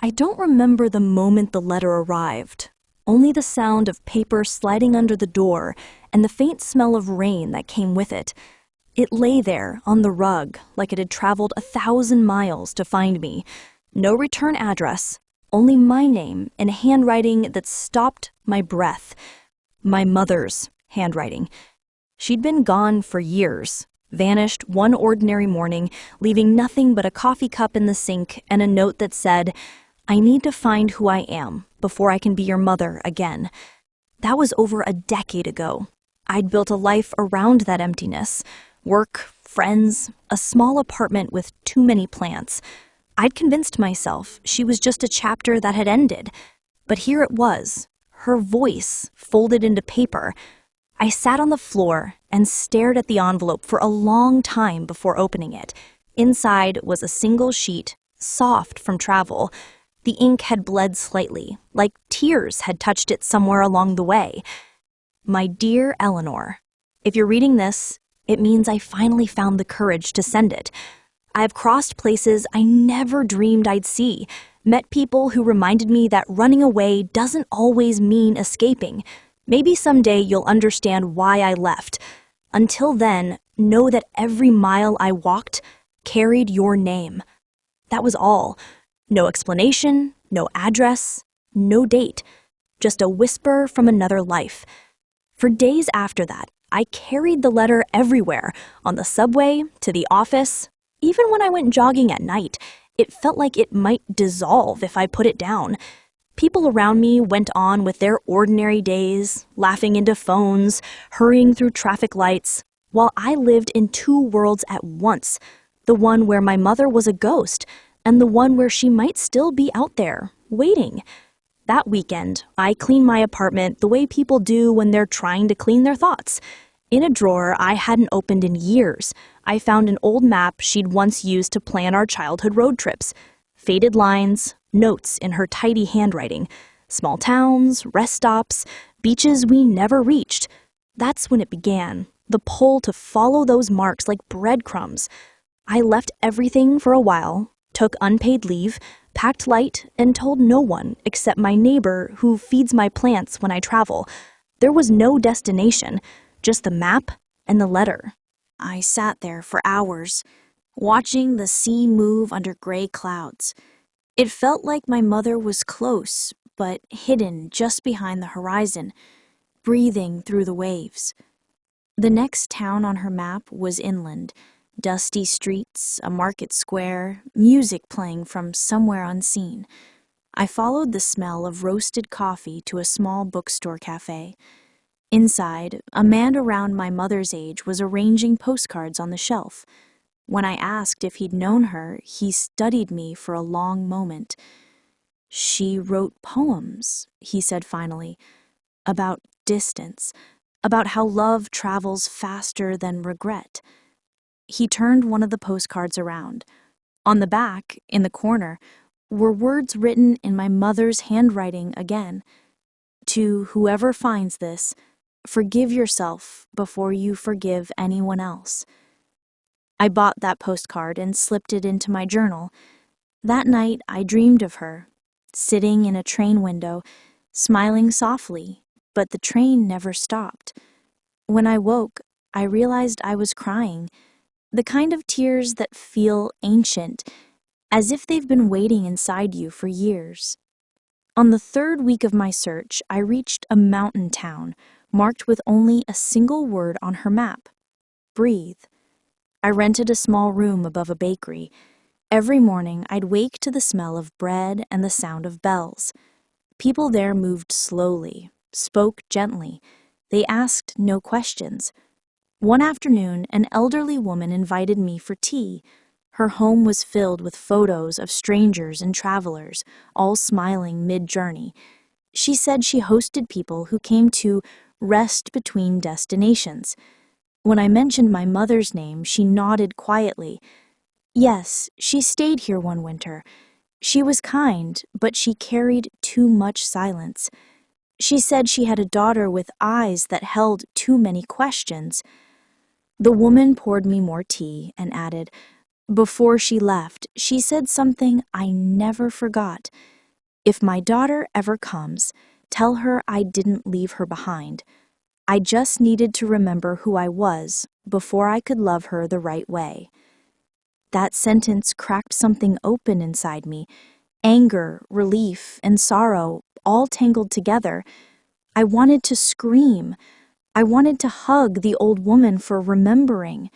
I don't remember the moment the letter arrived, only the sound of paper sliding under the door and the faint smell of rain that came with it. It lay there on the rug like it had traveled 1,000 miles to find me. No return address, only my name in handwriting that stopped my breath. My mother's handwriting. She'd been gone for years, vanished one ordinary morning, leaving nothing but a coffee cup in the sink and a note that said, "I need to find who I am before I can be your mother again." That was over a decade ago. I'd built a life around that emptiness. Work, friends, a small apartment with too many plants. I'd convinced myself she was just a chapter that had ended. But here it was, her voice folded into paper. I sat on the floor and stared at the envelope for a long time before opening it. Inside was a single sheet, soft from travel. The ink had bled slightly, like tears had touched it somewhere along the way. My dear Eleanor, if you're reading this, it means I finally found the courage to send it. I've crossed places I never dreamed I'd see, met people who reminded me that running away doesn't always mean escaping. Maybe someday you'll understand why I left. Until then, know that every mile I walked carried your name. That was all. No explanation, no address, no date. Just a whisper from another life. For days after that, I carried the letter everywhere, on the subway, to the office. Even when I went jogging at night, it felt like it might dissolve if I put it down. People around me went on with their ordinary days, laughing into phones, hurrying through traffic lights, while I lived in two worlds at once, the one where my mother was a ghost, and the one where she might still be out there, waiting. That weekend, I cleaned my apartment the way people do when they're trying to clean their thoughts. In a drawer I hadn't opened in years, I found an old map she'd once used to plan our childhood road trips. Faded lines, notes in her tidy handwriting, small towns, rest stops, beaches we never reached. That's when it began, the pull to follow those marks like breadcrumbs. I left everything for a while, took unpaid leave, packed light, and told no one except my neighbor who feeds my plants when I travel. There was no destination, just the map and the letter. I sat there for hours, watching the sea move under gray clouds. It felt like my mother was close, but hidden just behind the horizon, breathing through the waves. The next town on her map was inland. Dusty streets, a market square, music playing from somewhere unseen. I followed the smell of roasted coffee to a small bookstore cafe. Inside, a man around my mother's age was arranging postcards on the shelf. When I asked if he'd known her, he studied me for a long moment. "She wrote poems," he said finally, "about distance, about how love travels faster than regret." He turned one of the postcards around. On the back, in the corner, were words written in my mother's handwriting again. "To whoever finds this, forgive yourself before you forgive anyone else." I bought that postcard and slipped it into my journal. That night, I dreamed of her, sitting in a train window, smiling softly, but the train never stopped. When I woke, I realized I was crying. The kind of tears that feel ancient, as if they've been waiting inside you for years. On the third week of my search, I reached a mountain town, marked with only a single word on her map: breathe. I rented a small room above a bakery. Every morning, I'd wake to the smell of bread and the sound of bells. People there moved slowly, spoke gently. They asked no questions. One afternoon, an elderly woman invited me for tea. Her home was filled with photos of strangers and travelers, all smiling mid-journey. She said she hosted people who came to rest between destinations. When I mentioned my mother's name, she nodded quietly. Yes, she stayed here one winter. She was kind, but she carried too much silence. She said she had a daughter with eyes that held too many questions. The woman poured me more tea and added, Before she left, she said something I never forgot. If my daughter ever comes, tell her I didn't leave her behind. I just needed to remember who I was before I could love her the right way. That sentence cracked something open inside me. Anger, relief, and sorrow all tangled together. I wanted to scream. I wanted to hug the old woman for remembering.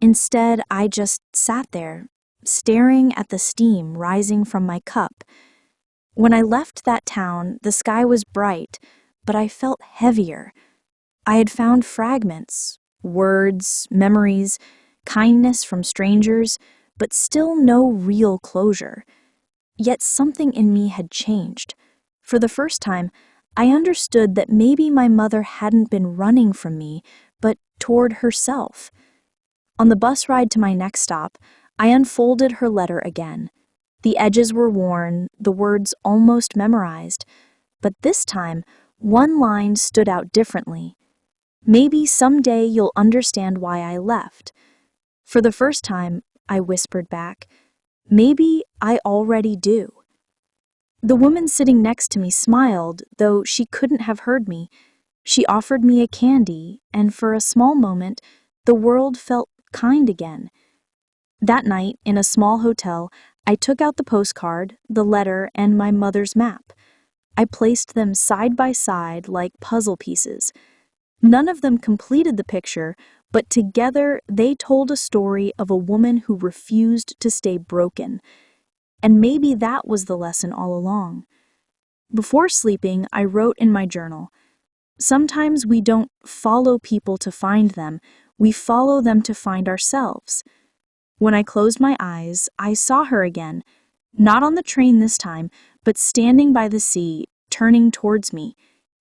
Instead, I just sat there, staring at the steam rising from my cup. When I left that town, the sky was bright, but I felt heavier. I had found fragments, words, memories, kindness from strangers, but still no real closure. Yet something in me had changed. For the first time, I understood that maybe my mother hadn't been running from me, but toward herself. On the bus ride to my next stop, I unfolded her letter again. The edges were worn, the words almost memorized, but this time, one line stood out differently. Maybe someday you'll understand why I left. For the first time, I whispered back, maybe I already do. The woman sitting next to me smiled, though she couldn't have heard me. She offered me a candy, and for a small moment, the world felt kind again. That night, in a small hotel, I took out the postcard, the letter, and my mother's map. I placed them side by side like puzzle pieces. None of them completed the picture, but together they told a story of a woman who refused to stay broken. And maybe that was the lesson all along. Before sleeping, I wrote in my journal, sometimes we don't follow people to find them, we follow them to find ourselves. When I closed my eyes, I saw her again, not on the train this time, but standing by the sea, turning towards me.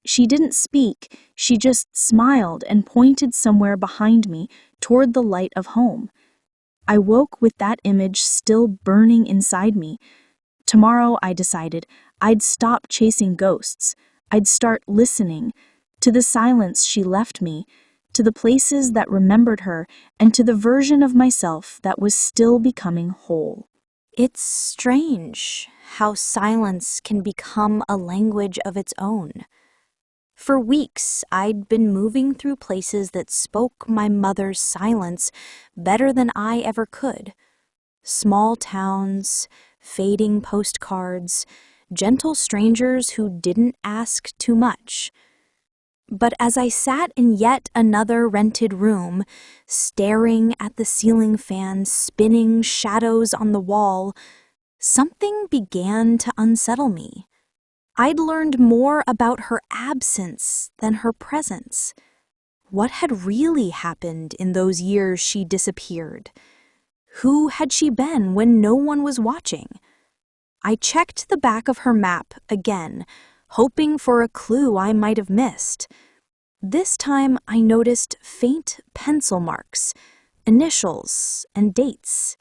She didn't speak, she just smiled and pointed somewhere behind me toward the light of home. I woke with that image still burning inside me. Tomorrow, I decided, I'd stop chasing ghosts. I'd start listening to the silence she left me, to the places that remembered her, and to the version of myself that was still becoming whole. It's strange how silence can become a language of its own. For weeks, I'd been moving through places that spoke my mother's silence better than I ever could. Small towns, fading postcards, gentle strangers who didn't ask too much. But as I sat in yet another rented room, staring at the ceiling fan spinning shadows on the wall, something began to unsettle me. I'd learned more about her absence than her presence. What had really happened in those years she disappeared? Who had she been when no one was watching? I checked the back of her map again, hoping for a clue I might have missed. This time I noticed faint pencil marks, initials, and dates.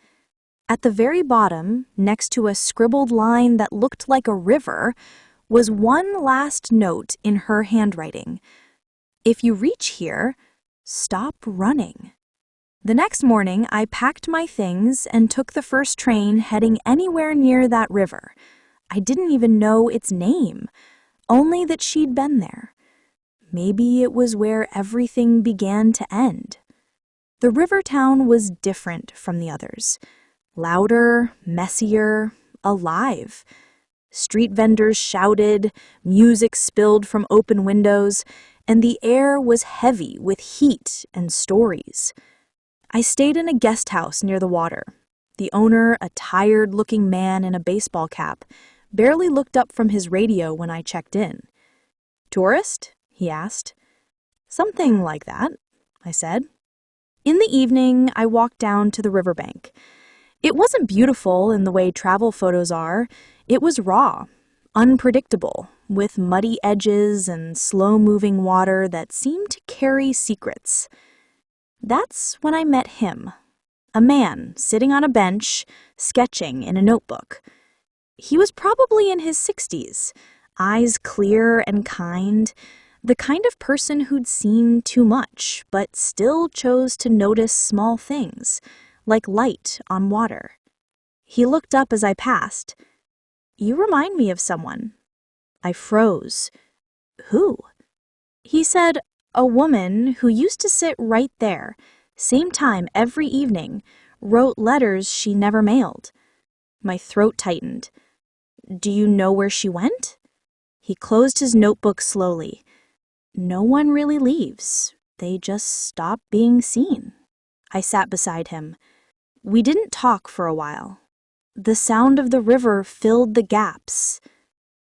At the very bottom, next to a scribbled line that looked like a river, was one last note in her handwriting. If you reach here, stop running. The next morning, I packed my things and took the first train heading anywhere near that river. I didn't even know its name, only that she'd been there. Maybe it was where everything began to end. The river town was different from the others. Louder, messier, alive. Street vendors shouted, music spilled from open windows, and the air was heavy with heat and stories. I stayed in a guest house near the water. The owner, a tired-looking man in a baseball cap, barely looked up from his radio when I checked in. "Tourist?" he asked. "Something like that," I said. In the evening, I walked down to the riverbank. It wasn't beautiful in the way travel photos are. It was raw, unpredictable, with muddy edges and slow-moving water that seemed to carry secrets. That's when I met him, a man sitting on a bench, sketching in a notebook. He was probably in his 60s, eyes clear and kind, the kind of person who'd seen too much, but still chose to notice small things, like light on water. He looked up as I passed. "You remind me of someone." I froze. "Who?" He said, "A woman who used to sit right there, same time every evening, wrote letters she never mailed." My throat tightened. "Do you know where she went?" He closed his notebook slowly. "No one really leaves. They just stop being seen." I sat beside him. We didn't talk for a while. The sound of the river filled the gaps.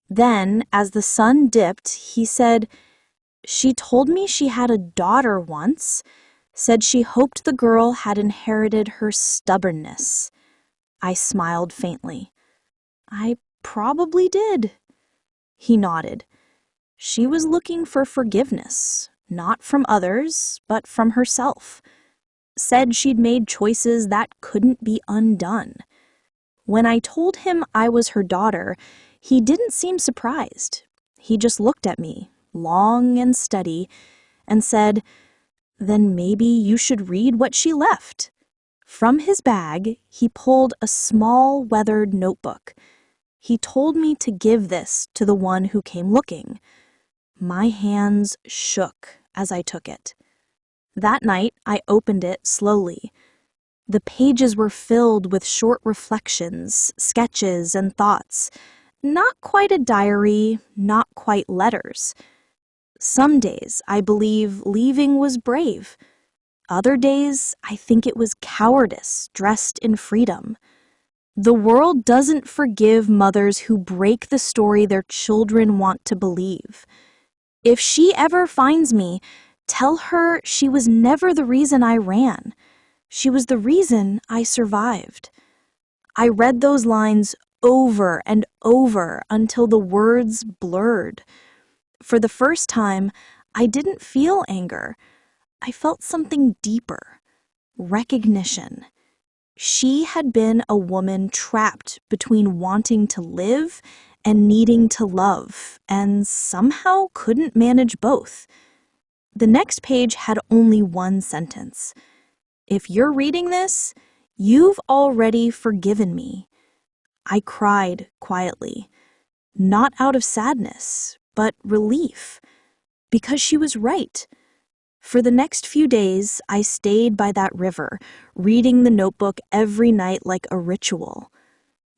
Then, as the sun dipped, he said, "She told me she had a daughter once, said she hoped the girl had inherited her stubbornness." I smiled faintly. "I probably did." He nodded. "She was looking for forgiveness, not from others, but from herself. Said she'd made choices that couldn't be undone." When I told him I was her daughter, he didn't seem surprised. He just looked at me, long and steady, and said, "Then maybe you should read what she left." From his bag, he pulled a small, weathered notebook. He told me to give this to the one who came looking. My hands shook as I took it. That night, I opened it slowly. The pages were filled with short reflections, sketches, and thoughts. Not quite a diary, not quite letters. Some days, I believe leaving was brave. Other days, I think it was cowardice dressed in freedom. The world doesn't forgive mothers who break the story their children want to believe. If she ever finds me, tell her she was never the reason I ran. She was the reason I survived. I read those lines over and over until the words blurred. For the first time, I didn't feel anger. I felt something deeper. Recognition. She had been a woman trapped between wanting to live and needing to love, and somehow couldn't manage both. The next page had only one sentence. "If you're reading this, you've already forgiven me." I cried quietly, not out of sadness, but relief, because she was right. For the next few days, I stayed by that river, reading the notebook every night like a ritual.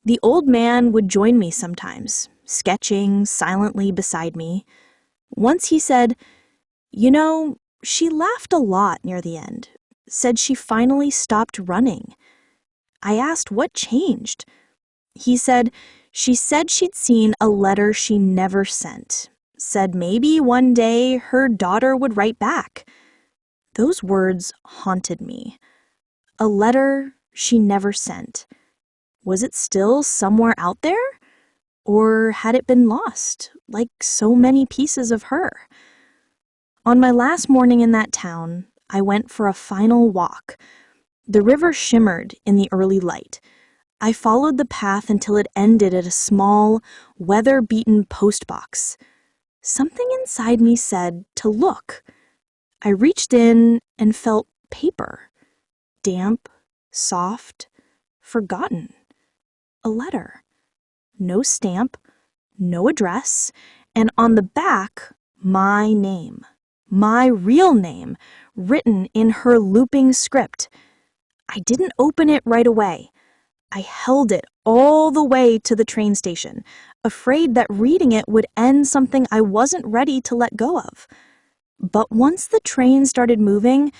The old man would join me sometimes, sketching silently beside me. Once he said, "You know, she laughed a lot near the end. Said she finally stopped running." I asked what changed. He said she said she'd seen a letter she never sent. Said maybe one day her daughter would write back. Those words haunted me. A letter she never sent. Was it still somewhere out there? Or had it been lost, like so many pieces of her? On my last morning in that town, I went for a final walk. The river shimmered in the early light. I followed the path until it ended at a small, weather-beaten postbox. Something inside me said to look. I reached in and felt paper. Damp, soft, forgotten. A letter. No stamp, no address, and on the back, my name. My real name, written in her looping script. I didn't open it right away. I held it all the way to the train station, afraid that reading it would end something I wasn't ready to let go of. But once the train started moving,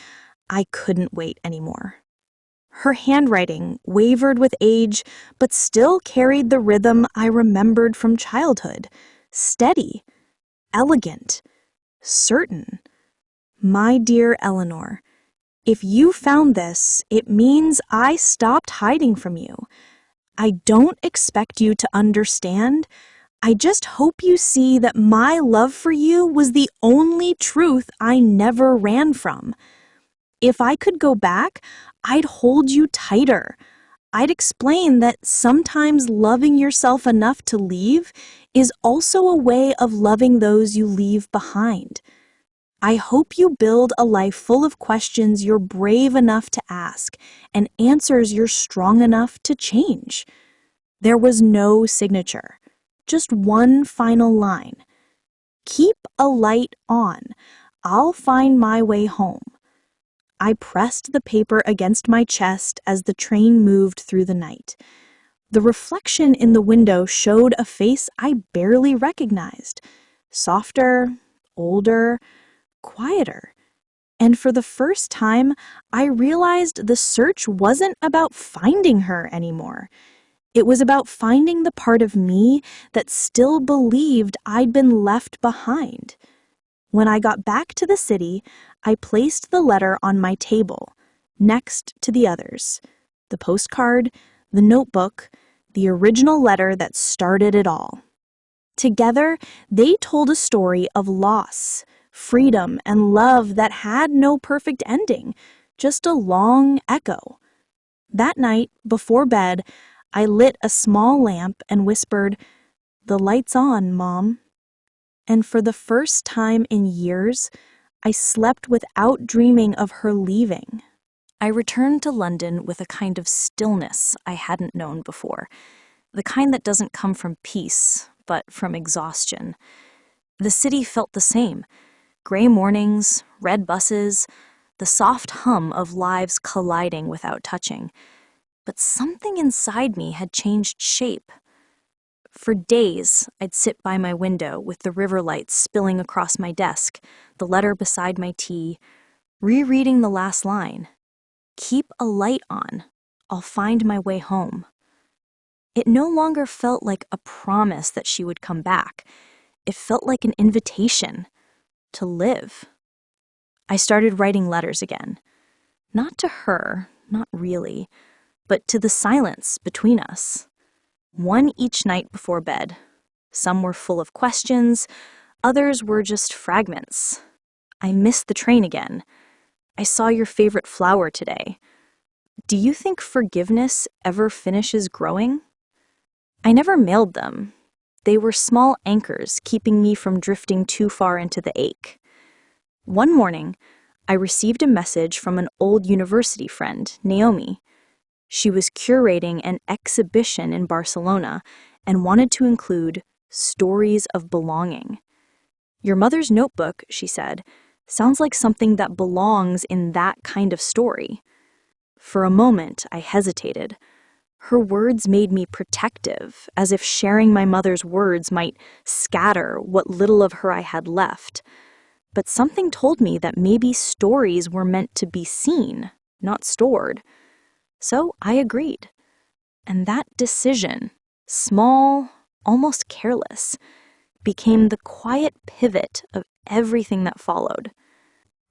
I couldn't wait anymore. Her handwriting wavered with age, but still carried the rhythm I remembered from childhood. Steady, elegant, certain. My dear Eleanor, if you found this, it means I stopped hiding from you. I don't expect you to understand. I just hope you see that my love for you was the only truth I never ran from. If I could go back, I'd hold you tighter. I'd explain that sometimes loving yourself enough to leave is also a way of loving those you leave behind. I hope you build a life full of questions you're brave enough to ask and answers you're strong enough to change. There was no signature, just one final line. Keep a light on. I'll find my way home. I pressed the paper against my chest as the train moved through the night. The reflection in the window showed a face I barely recognized. Softer, older, quieter. And for the first time, I realized the search wasn't about finding her anymore. It was about finding the part of me that still believed I'd been left behind. When I got back to the city, I placed the letter on my table, next to the others. The postcard, the notebook, the original letter that started it all. Together, they told a story of loss, freedom, and love that had no perfect ending, just a long echo. That night, before bed, I lit a small lamp and whispered, "The light's on, Mom." And for the first time in years, I slept without dreaming of her leaving. I returned to London with a kind of stillness I hadn't known before, the kind that doesn't come from peace, but from exhaustion. The city felt the same. Gray mornings, red buses, the soft hum of lives colliding without touching. But something inside me had changed shape. For days, I'd sit by my window with the river lights spilling across my desk, the letter beside my tea, rereading the last line. Keep a light on. I'll find my way home. It no longer felt like a promise that she would come back. It felt like an invitation to live. I started writing letters again. Not to her, not really, but to the silence between us. One each night before bed. Some were full of questions, others were just fragments. I missed the train again. I saw your favorite flower today. Do you think forgiveness ever finishes growing? I never mailed them. They were small anchors keeping me from drifting too far into the ache. One morning, I received a message from an old university friend, Naomi. She was curating an exhibition in Barcelona and wanted to include stories of belonging. Your mother's notebook, she said, sounds like something that belongs in that kind of story. For a moment, I hesitated. Her words made me protective, as if sharing my mother's words might scatter what little of her I had left. But something told me that maybe stories were meant to be seen, not stored. So I agreed. And that decision, small, almost careless, became the quiet pivot of everything that followed.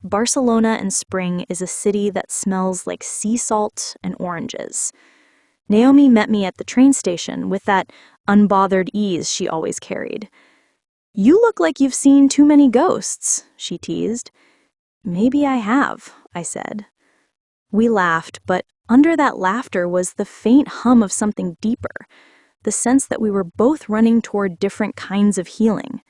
Barcelona in spring is a city that smells like sea salt and oranges. Naomi met me at the train station with that unbothered ease she always carried. "You look like you've seen too many ghosts," she teased. "Maybe I have," I said. We laughed, but under that laughter was the faint hum of something deeper, the sense that we were both running toward different kinds of healing.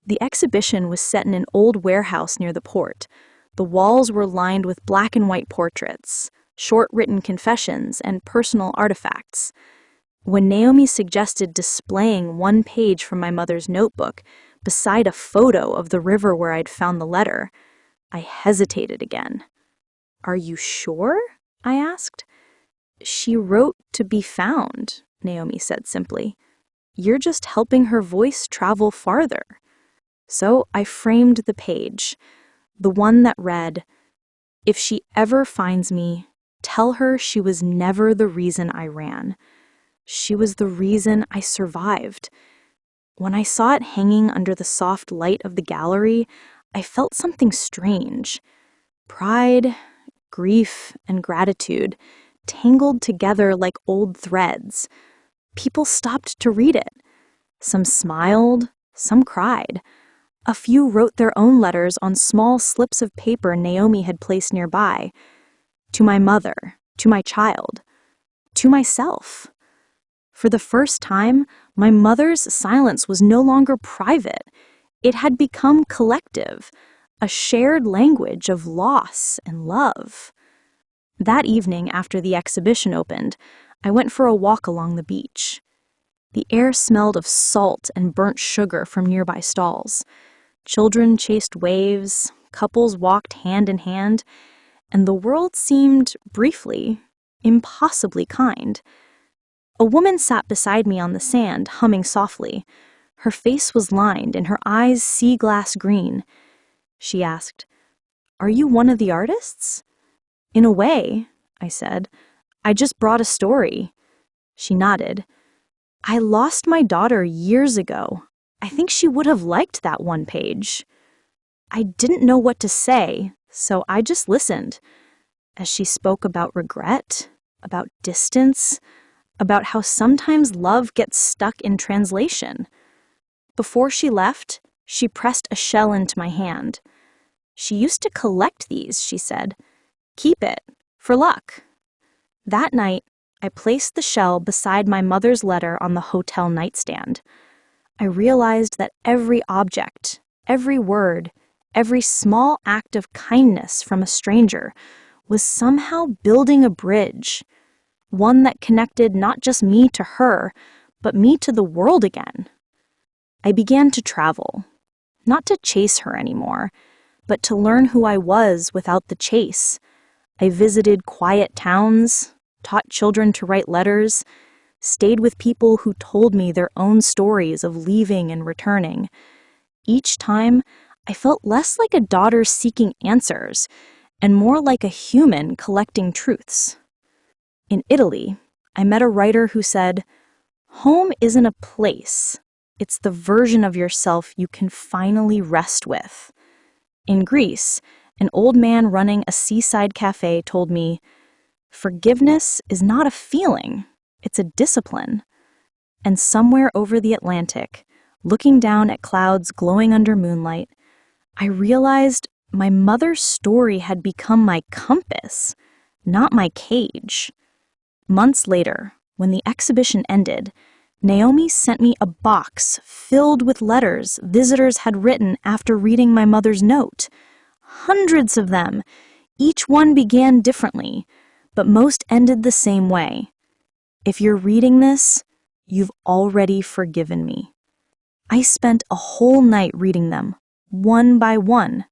The exhibition was set in an old warehouse near the port. The walls were lined with black and white portraits, short written confessions, and personal artifacts. When Naomi suggested displaying one page from my mother's notebook beside a photo of the river where I'd found the letter, I hesitated again. "Are you sure?" I asked. "She wrote to be found," Naomi said simply. "You're just helping her voice travel farther." So I framed the page, the one that read, "If she ever finds me, tell her she was never the reason I ran. She was the reason I survived." When I saw it hanging under the soft light of the gallery, I felt something strange. Pride, grief, and gratitude tangled together like old threads. People stopped to read it. Some smiled, some cried. A few wrote their own letters on small slips of paper Naomi had placed nearby. To my mother, to my child, to myself. For the first time, my mother's silence was no longer private. It had become collective, a shared language of loss and love. That evening, after the exhibition opened, I went for a walk along the beach. The air smelled of salt and burnt sugar from nearby stalls. Children chased waves, couples walked hand in hand, and the world seemed, briefly, impossibly kind. A woman sat beside me on the sand, humming softly. Her face was lined and her eyes sea glass green. She asked, "Are you one of the artists?" "In a way," I said. "I just brought a story." She nodded. "I lost my daughter years ago. I think she would have liked that one page." I didn't know what to say, so I just listened. As she spoke about regret, about distance, about how sometimes love gets stuck in translation. Before she left, she pressed a shell into my hand. She used to collect these, she said. "Keep it, for luck." That night, I placed the shell beside my mother's letter on the hotel nightstand. I realized that every object, every word, every small act of kindness from a stranger was somehow building a bridge, one that connected not just me to her, but me to the world again. I began to travel, not to chase her anymore, but to learn who I was without the chase. I visited quiet towns, taught children to write letters, stayed with people who told me their own stories of leaving and returning. Each time, I felt less like a daughter seeking answers and more like a human collecting truths. In Italy, I met a writer who said, "Home isn't a place. It's the version of yourself you can finally rest with." In Greece, an old man running a seaside cafe told me, "Forgiveness is not a feeling, it's a discipline." And somewhere over the Atlantic, looking down at clouds glowing under moonlight, I realized my mother's story had become my compass, not my cage. Months later, when the exhibition ended, Naomi sent me a box filled with letters visitors had written after reading my mother's note. Hundreds of them. Each one began differently, but most ended the same way. "If you're reading this, you've already forgiven me." I spent a whole night reading them, one by one.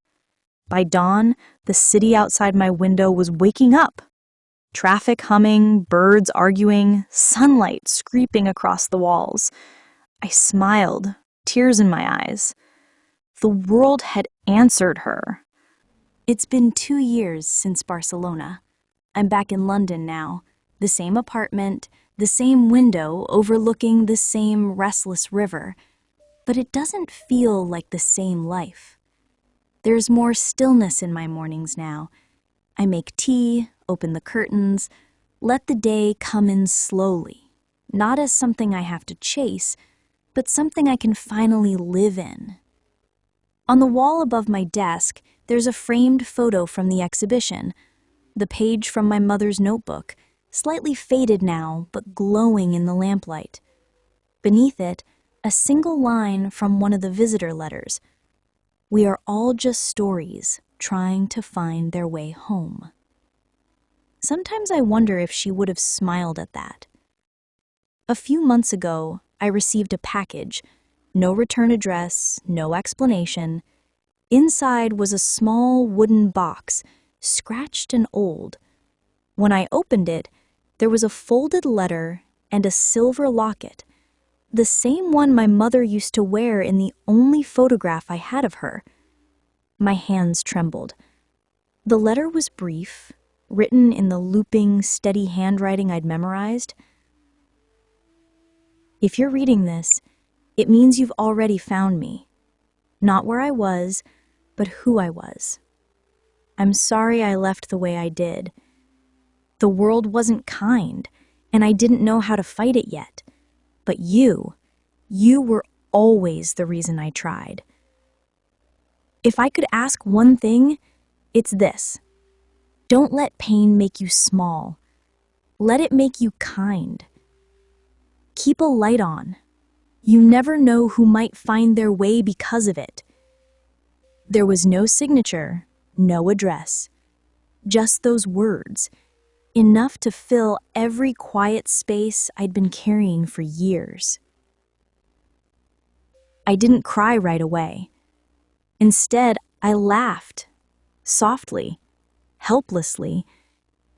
By dawn, the city outside my window was waking up. Traffic humming, birds arguing, sunlight scraping across the walls. I smiled, tears in my eyes. The world had answered her. It's been 2 years since Barcelona. I'm back in London now. The same apartment, the same window overlooking the same restless river. But it doesn't feel like the same life. There's more stillness in my mornings now. I make tea, open the curtains, let the day come in slowly, not as something I have to chase, but something I can finally live in. On the wall above my desk, there's a framed photo from the exhibition, the page from my mother's notebook, slightly faded now, but glowing in the lamplight. Beneath it, a single line from one of the visitor letters. "We are all just stories trying to find their way home." Sometimes I wonder if she would have smiled at that. A few months ago, I received a package. No return address, no explanation. Inside was a small wooden box, scratched and old. When I opened it, there was a folded letter and a silver locket, the same one my mother used to wear in the only photograph I had of her. My hands trembled. The letter was brief, written in the looping, steady handwriting I'd memorized. "If you're reading this, it means you've already found me. Not where I was, but who I was. I'm sorry I left the way I did. The world wasn't kind, and I didn't know how to fight it yet. But you were always the reason I tried. If I could ask one thing, it's this. Don't let pain make you small. Let it make you kind. Keep a light on. You never know who might find their way because of it. There was no signature, no address, just those words, enough to fill every quiet space I'd been carrying for years. I didn't cry right away. Instead, I laughed, softly, helplessly,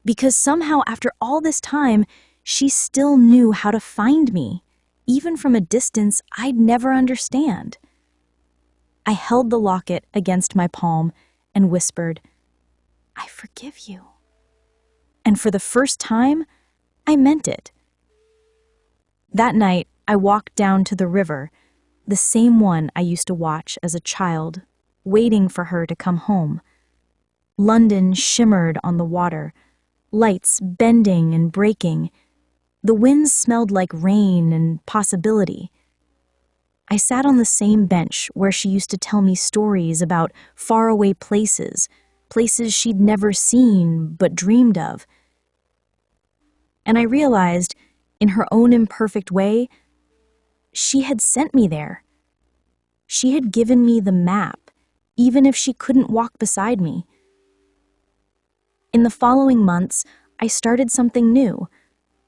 because somehow after all this time, she still knew how to find me, even from a distance I'd never understand. I held the locket against my palm and whispered, "I forgive you." And for the first time, I meant it. That night, I walked down to the river, the same one I used to watch as a child, waiting for her to come home. London shimmered on the water, lights bending and breaking. The winds smelled like rain and possibility. I sat on the same bench where she used to tell me stories about faraway places, places she'd never seen but dreamed of. And I realized, in her own imperfect way, she had sent me there. She had given me the map, even if she couldn't walk beside me. In the following months, I started something new,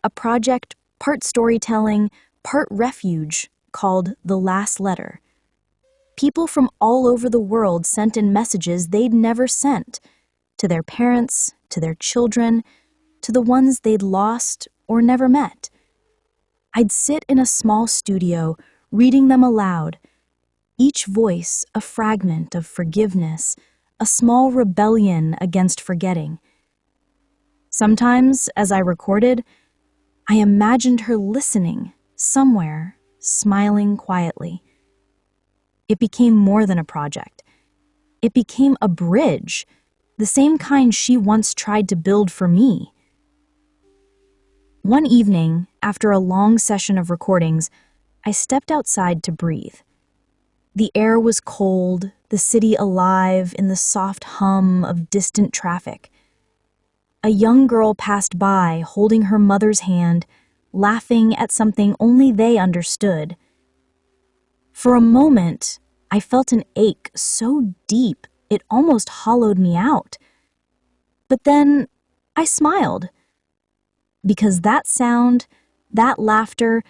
a project part storytelling, part refuge, called The Last Letter. People from all over the world sent in messages they'd never sent, to their parents, to their children, to the ones they'd lost or never met. I'd sit in a small studio, reading them aloud, each voice a fragment of forgiveness, a small rebellion against forgetting. Sometimes, as I recorded, I imagined her listening, somewhere, smiling quietly. It became more than a project. It became a bridge, the same kind she once tried to build for me. One evening, after a long session of recordings, I stepped outside to breathe. The air was cold, the city alive in the soft hum of distant traffic. A young girl passed by, holding her mother's hand, laughing at something only they understood. For a moment, I felt an ache so deep it almost hollowed me out. But then I smiled, because that sound, that laughter,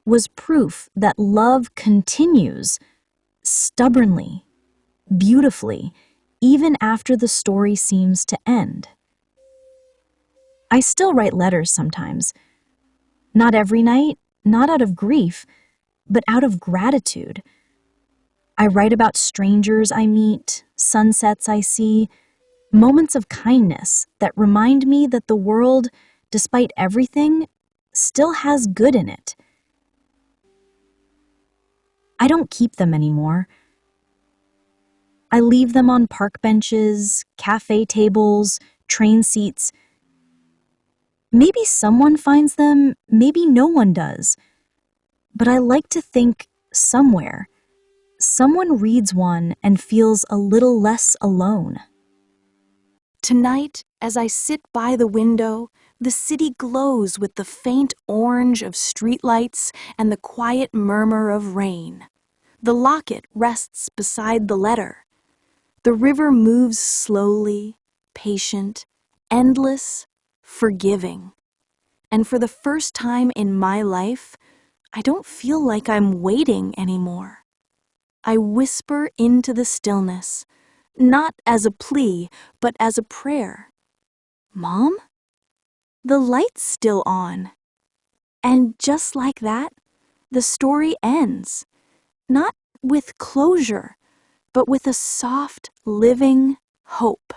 was proof that love continues, stubbornly, beautifully, even after the story seems to end. I still write letters sometimes. Not every night, not out of grief, but out of gratitude. I write about strangers I meet, sunsets I see, moments of kindness that remind me that the world, despite everything, still has good in it. I don't keep them anymore. I leave them on park benches, cafe tables, train seats. Maybe someone finds them, maybe no one does. But I like to think somewhere, someone reads one and feels a little less alone. Tonight, as I sit by the window, the city glows with the faint orange of streetlights and the quiet murmur of rain. The locket rests beside the letter. The river moves slowly, patient, endless, forgiving. And for the first time in my life, I don't feel like I'm waiting anymore. I whisper into the stillness, not as a plea, but as a prayer. "Mom? The light's still on." And just like that, the story ends. Not with closure, but with a soft, living hope.